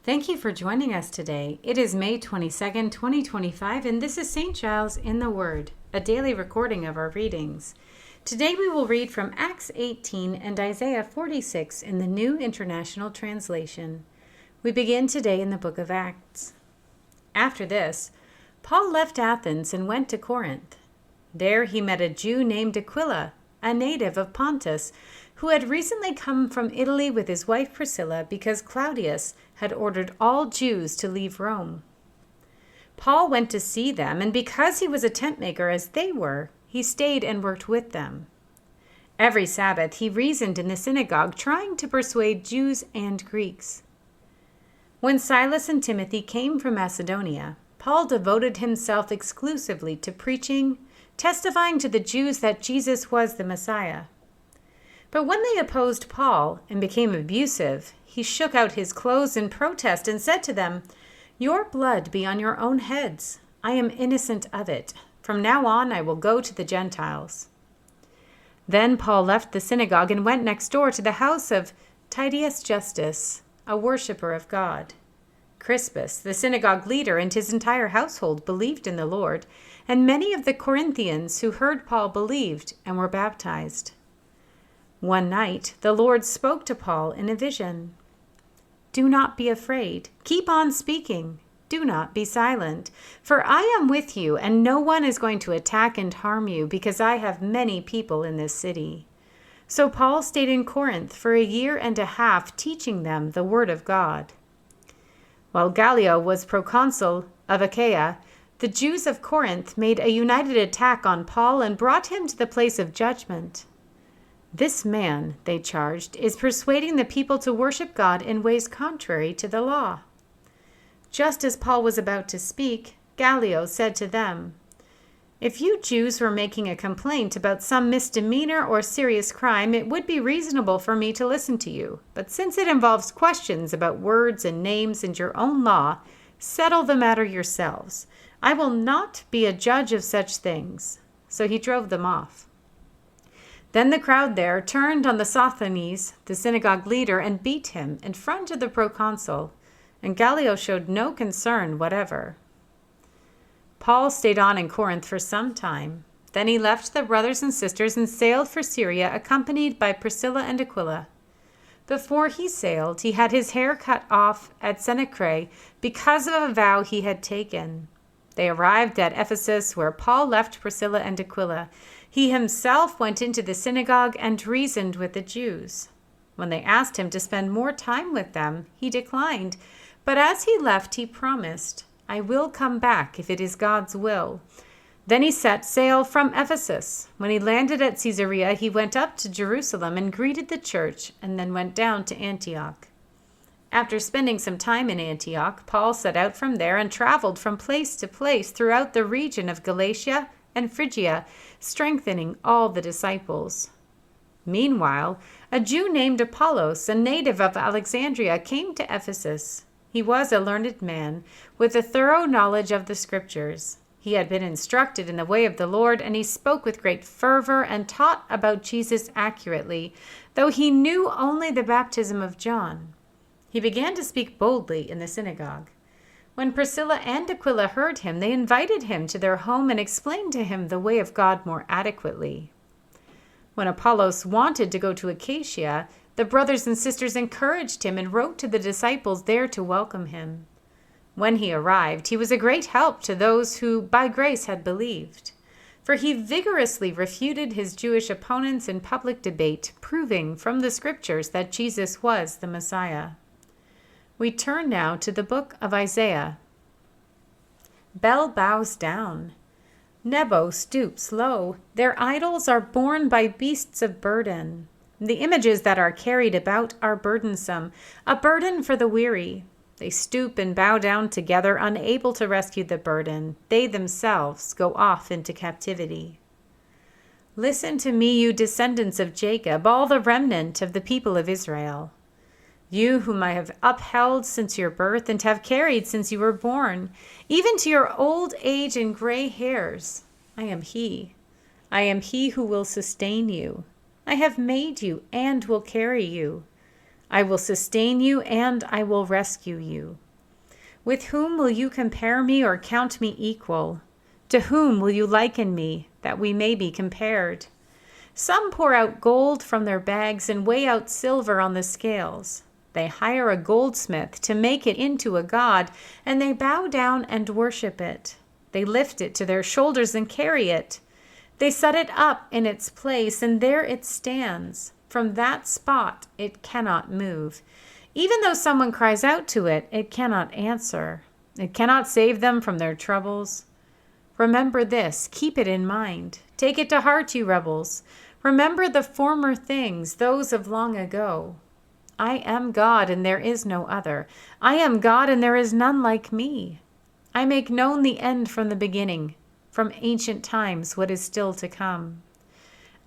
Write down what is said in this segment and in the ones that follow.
Thank you for joining us today. It is May 22nd, 2025, and this is St. Giles in the Word, a daily recording of our readings. Today we will read from Acts 18 and Isaiah 46 in the New International Translation. We begin today in the book of Acts. After this, Paul left Athens and went to Corinth. There he met a Jew named Aquila, a native of Pontus, who had recently come from Italy with his wife Priscilla because Claudius had ordered all Jews to leave Rome. Paul went to see them, and because he was a tent maker as they were, he stayed and worked with them. Every Sabbath he reasoned in the synagogue, trying to persuade Jews and Greeks. When Silas and Timothy came from Macedonia, Paul devoted himself exclusively to preaching, testifying to the Jews that Jesus was the Messiah. But when they opposed Paul and became abusive, he shook out his clothes in protest and said to them, "Your blood be on your own heads. I am innocent of it. From now on I will go to the Gentiles." Then Paul left the synagogue and went next door to the house of Titius Justus, a worshiper of God. Crispus, the synagogue leader, and his entire household believed in the Lord, and many of the Corinthians who heard Paul believed and were baptized. One night, the Lord spoke to Paul in a vision. "Do not be afraid. Keep on speaking. Do not be silent. For I am with you, and no one is going to attack and harm you, because I have many people in this city." So Paul stayed in Corinth for 1.5 years, teaching them the word of God. While Gallio was proconsul of Achaia, the Jews of Corinth made a united attack on Paul and brought him to the place of judgment. "This man," they charged, "is persuading the people to worship God in ways contrary to the law." Just as Paul was about to speak, Gallio said to them, "If you Jews were making a complaint about some misdemeanor or serious crime, it would be reasonable for me to listen to you. But since it involves questions about words and names and your own law, settle the matter yourselves. I will not be a judge of such things." So he drove them off. Then the crowd there turned on the Sosthenes, the synagogue leader, and beat him in front of the proconsul, and Gallio showed no concern whatever. Paul stayed on in Corinth for some time. Then he left the brothers and sisters and sailed for Syria, accompanied by Priscilla and Aquila. Before he sailed, he had his hair cut off at Cenchreae because of a vow he had taken. They arrived at Ephesus, where Paul left Priscilla and Aquila. He himself went into the synagogue and reasoned with the Jews. When they asked him to spend more time with them, he declined. But as he left, he promised, "I will come back if it is God's will." Then he set sail from Ephesus. When he landed at Caesarea, he went up to Jerusalem and greeted the church, and then went down to Antioch. After spending some time in Antioch, Paul set out from there and traveled from place to place throughout the region of Galatia and Phrygia, strengthening all the disciples. Meanwhile, a Jew named Apollos, a native of Alexandria, came to Ephesus. He was a learned man, with a thorough knowledge of the Scriptures. He had been instructed in the way of the Lord, and he spoke with great fervor and taught about Jesus accurately, though he knew only the baptism of John. He began to speak boldly in the synagogue. When Priscilla and Aquila heard him, they invited him to their home and explained to him the way of God more adequately. When Apollos wanted to go to Achaia, the brothers and sisters encouraged him and wrote to the disciples there to welcome him. When he arrived, he was a great help to those who by grace had believed, for he vigorously refuted his Jewish opponents in public debate, proving from the Scriptures that Jesus was the Messiah. We turn now to the book of Isaiah. Bel bows down. Nebo stoops low. Their idols are borne by beasts of burden. The images that are carried about are burdensome, a burden for the weary. They stoop and bow down together, unable to rescue the burden. They themselves go off into captivity. Listen to me, you descendants of Jacob, all the remnant of the people of Israel. You whom I have upheld since your birth and have carried since you were born, even to your old age and gray hairs. I am he. I am he who will sustain you. I have made you and will carry you. I will sustain you and I will rescue you. With whom will you compare me or count me equal? To whom will you liken me, that we may be compared? Some pour out gold from their bags and weigh out silver on the scales. They hire a goldsmith to make it into a god, and they bow down and worship it. They lift it to their shoulders and carry it. They set it up in its place, and there it stands. From that spot it cannot move. Even though someone cries out to it, it cannot answer. It cannot save them from their troubles. Remember this, keep it in mind. Take it to heart, you rebels. Remember the former things, those of long ago. I am God, and there is no other. I am God, and there is none like me. I make known the end from the beginning, from ancient times what is still to come.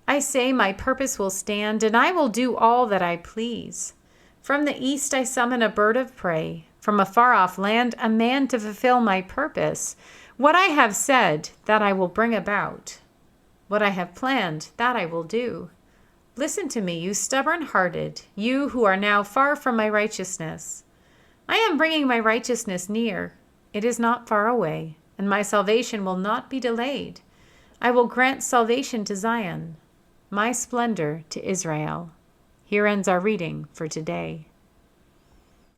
I say my purpose will stand, and I will do all that I please. From the east I summon a bird of prey, from a far-off land a man to fulfill my purpose. What I have said, that I will bring about. What I have planned, that I will do. Listen to me, you stubborn-hearted, you who are now far from my righteousness. I am bringing my righteousness near. It is not far away, and my salvation will not be delayed. I will grant salvation to Zion, my splendor to Israel. Here ends our reading for today.